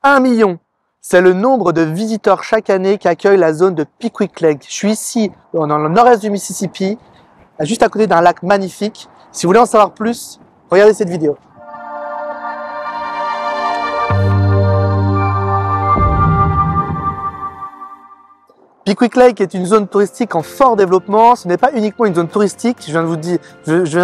1 million. C'est le nombre de visiteurs chaque année qu'accueille la zone de Pickwick Lake. Je suis ici, dans le nord-est du Mississippi, juste à côté d'un lac magnifique. Si vous voulez en savoir plus, regardez cette vidéo. Pickwick Lake est une zone touristique en fort développement. Ce n'est pas uniquement une zone touristique. Je viens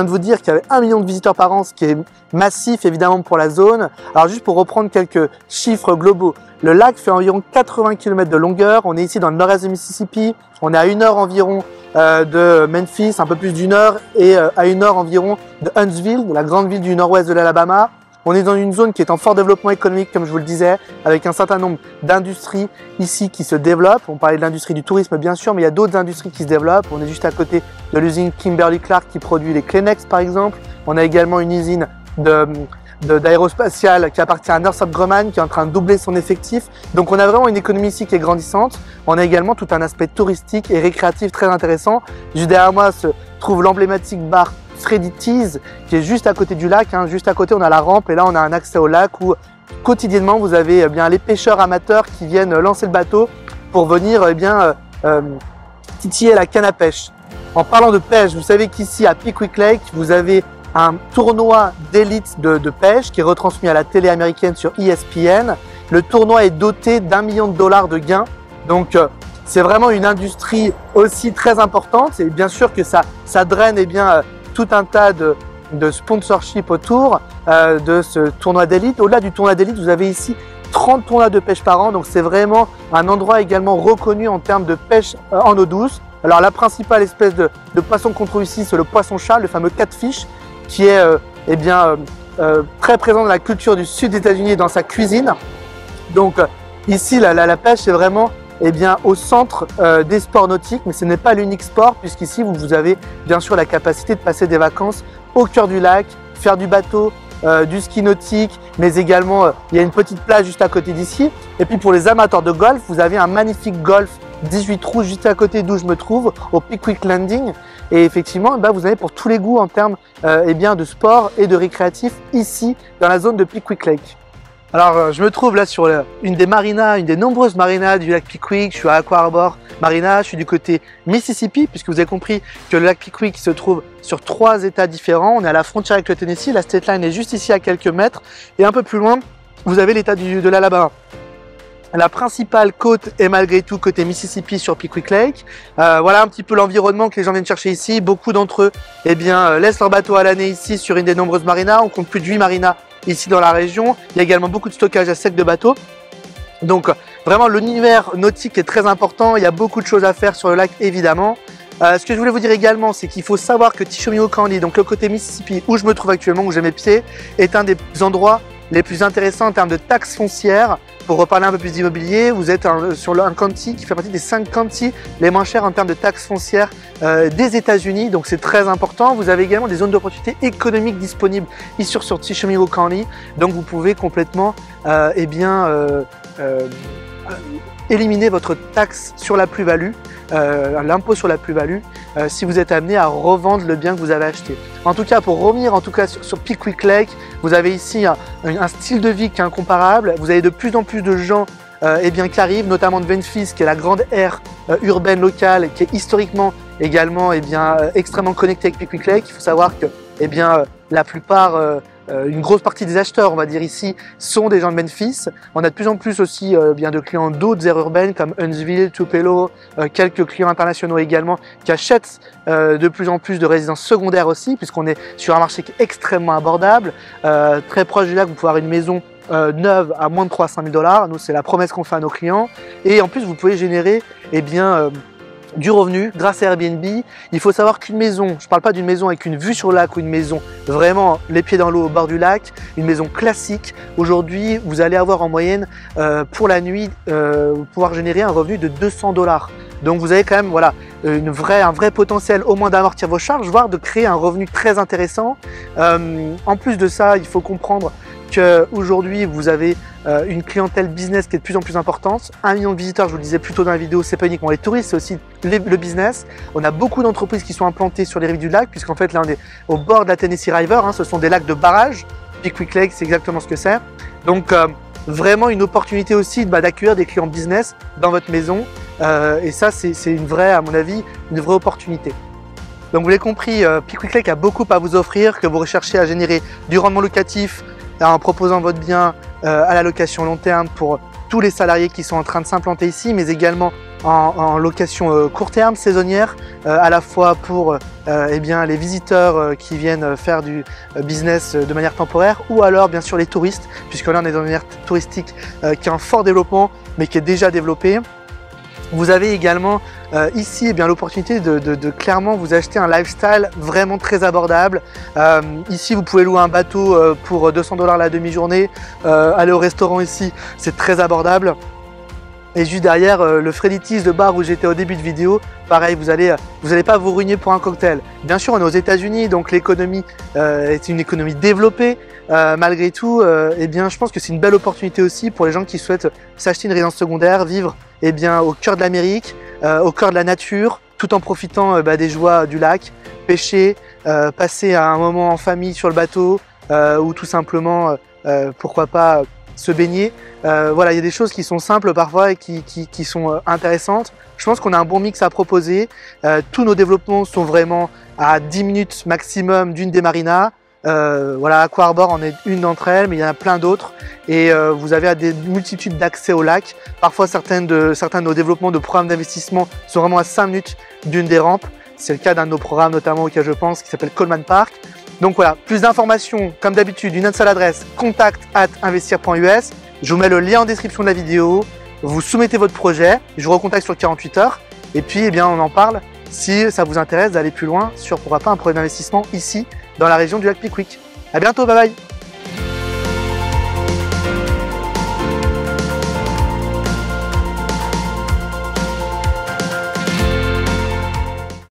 de vous dire qu'il y avait 1 million de visiteurs par an, ce qui est massif évidemment pour la zone. Alors juste pour reprendre quelques chiffres globaux, le lac fait environ 80 km de longueur. On est ici dans le nord-est du Mississippi. On est à 1 heure environ de Memphis, un peu plus d'1 heure, et à 1 heure environ de Huntsville, de la grande ville du nord-ouest de l'Alabama. On est dans une zone qui est en fort développement économique, comme je vous le disais, avec un certain nombre d'industries ici qui se développent. On parlait de l'industrie du tourisme, bien sûr, mais il y a d'autres industries qui se développent. On est juste à côté de l'usine Kimberly-Clark qui produit les Kleenex, par exemple. On a également une usine d'aérospatiale qui appartient à Northrop Grumman, qui est en train de doubler son effectif. Donc on a vraiment une économie ici qui est grandissante. On a également tout un aspect touristique et récréatif très intéressant. Juste derrière moi se trouve l'emblématique bar Freddy Tees, qui est juste à côté du lac, hein. Juste à côté on a la rampe et là on a un accès au lac où quotidiennement vous avez bien les pêcheurs amateurs qui viennent lancer le bateau pour venir titiller la canne à pêche. En parlant de pêche, vous savez qu'ici à Pickwick Lake vous avez un tournoi d'élite de pêche qui est retransmis à la télé américaine sur ESPN. Le tournoi est doté d'1 million de dollars de gains, donc c'est vraiment une industrie aussi très importante et bien sûr que ça draine tout un tas de sponsorship autour de ce tournoi d'élite. Au-delà du tournoi d'élite, vous avez ici 30 tournois de pêche par an, donc c'est vraiment un endroit également reconnu en termes de pêche en eau douce. Alors la principale espèce de poisson qu'on trouve ici, c'est le poisson-chat, le fameux catfish, qui est très présent dans la culture du sud des États-Unis et dans sa cuisine. Donc ici, la pêche est vraiment au centre des sports nautiques, mais ce n'est pas l'unique sport, puisqu'ici vous avez bien sûr la capacité de passer des vacances au cœur du lac, faire du bateau, du ski nautique, mais également il y a une petite plage juste à côté d'ici. Et puis pour les amateurs de golf, vous avez un magnifique golf 18 trous juste à côté d'où je me trouve, au Pickwick Landing. Et effectivement, vous avez pour tous les goûts en termes de sport et de récréatif ici dans la zone de Pickwick Lake. Alors, je me trouve là sur une des nombreuses marinas du lac Pickwick. Je suis à Aqua Harbor Marina, je suis du côté Mississippi, puisque vous avez compris que le lac Pickwick se trouve sur 3 États différents. On est à la frontière avec le Tennessee, la State Line est juste ici à quelques mètres. Et un peu plus loin, vous avez l'État de l'Alabama. La principale côte est malgré tout côté Mississippi sur Pickwick Lake. Voilà un petit peu l'environnement que les gens viennent chercher ici. Beaucoup d'entre eux laissent leur bateau à l'année ici sur une des nombreuses marinas. On compte plus de 8 marinas ici dans la région. Il y a également beaucoup de stockage à sec de bateaux. Donc vraiment l'univers nautique est très important. Il y a beaucoup de choses à faire sur le lac évidemment. Ce que je voulais vous dire également, c'est qu'il faut savoir que Tishomingo County, donc le côté Mississippi où je me trouve actuellement, où j'ai mes pieds, est un des endroits les plus intéressants en termes de taxes foncières. Pour reparler un peu plus d'immobilier, vous êtes sur un county qui fait partie des 5 counties les moins chers en termes de taxes foncières des États-Unis, donc c'est très important. Vous avez également des zones d'opportunité économiques disponibles ici sur Tishomingo County, donc vous pouvez complètement éliminer votre taxe sur la plus-value, l'impôt sur la plus-value, si vous êtes amené à revendre le bien que vous avez acheté. En tout cas, pour revenir sur Pickwick Lake, vous avez ici un style de vie qui est incomparable. Vous avez de plus en plus de gens qui arrivent, notamment de Memphis, qui est la grande aire urbaine locale, qui est historiquement également extrêmement connectée avec Pickwick Lake. Il faut savoir que la plupart une grosse partie des acheteurs, on va dire ici, sont des gens de Memphis. On a de plus en plus aussi de clients d'autres aires urbaines comme Huntsville, Tupelo, quelques clients internationaux également qui achètent de plus en plus de résidences secondaires aussi, puisqu'on est sur un marché qui est extrêmement abordable. Très proche du lac, vous pouvez avoir une maison neuve à moins de 300 000 $. Nous, c'est la promesse qu'on fait à nos clients. Et en plus, vous pouvez générer du revenu grâce à Airbnb. Il faut savoir qu'une maison, je ne parle pas d'une maison avec une vue sur le lac ou une maison vraiment les pieds dans l'eau au bord du lac, une maison classique, aujourd'hui vous allez avoir en moyenne pour la nuit pouvoir générer un revenu de 200 $. Donc vous avez quand même un vrai potentiel au moins d'amortir vos charges, voire de créer un revenu très intéressant. En plus de ça, il faut comprendre qu'aujourd'hui vous avez une clientèle business qui est de plus en plus importante. 1 million de visiteurs, je vous le disais plus tôt dans la vidéo, c'est pas uniquement les touristes, c'est aussi le business. On a beaucoup d'entreprises qui sont implantées sur les rives du lac, puisqu'en fait là on est au bord de la Tennessee River, ce sont des lacs de barrage. Pickwick Lake, c'est exactement ce que c'est. Donc vraiment une opportunité aussi d'accueillir des clients business dans votre maison. Et ça, c'est une vraie, à mon avis, une vraie opportunité. Donc vous l'avez compris, Pick Quick Lake a beaucoup à vous offrir, que vous recherchez à générer du rendement locatif en proposant votre bien à la location long terme pour tous les salariés qui sont en train de s'implanter ici, mais également en location court terme, saisonnière, à la fois pour eh bien, les visiteurs qui viennent faire du business de manière temporaire, ou alors bien sûr les touristes, puisque là on est dans une aire touristique qui est en fort développement, mais qui est déjà développée. Vous avez également ici eh bien l'opportunité de clairement vous acheter un lifestyle vraiment très abordable. Ici, vous pouvez louer un bateau pour 200 $ la demi-journée. Aller au restaurant ici, c'est très abordable. Et juste derrière, le Freddy's, le bar où j'étais au début de vidéo, pareil, vous allez pas vous ruiner pour un cocktail. Bien sûr, on est aux États-Unis, donc l'économie est une économie développée. Malgré tout, eh bien, je pense que c'est une belle opportunité aussi pour les gens qui souhaitent s'acheter une résidence secondaire, vivre eh bien, au cœur de l'Amérique, au cœur de la nature, tout en profitant des joies du lac, pêcher, passer un moment en famille sur le bateau ou tout simplement, pourquoi pas, se baigner. Voilà, il y a des choses qui sont simples parfois et qui sont intéressantes. Je pense qu'on a un bon mix à proposer. Tous nos développements sont vraiment à 10 minutes maximum d'une des marinas. Voilà, Aqua Harbor en est une d'entre elles, mais il y en a plein d'autres. Et vous avez des multitudes d'accès au lac. Parfois, certains de nos développements de programmes d'investissement sont vraiment à 5 minutes d'une des rampes. C'est le cas d'un de nos programmes, notamment auquel je pense, qui s'appelle Coleman Park. Donc voilà, plus d'informations, comme d'habitude, une seule adresse, contact@investir.us. Je vous mets le lien en description de la vidéo. Vous soumettez votre projet, je vous recontacte sur 48 heures. Et puis, eh bien, on en parle si ça vous intéresse d'aller plus loin sur, pourquoi pas, un projet d'investissement ici, dans la région du lac Pickwick. À bientôt, bye bye!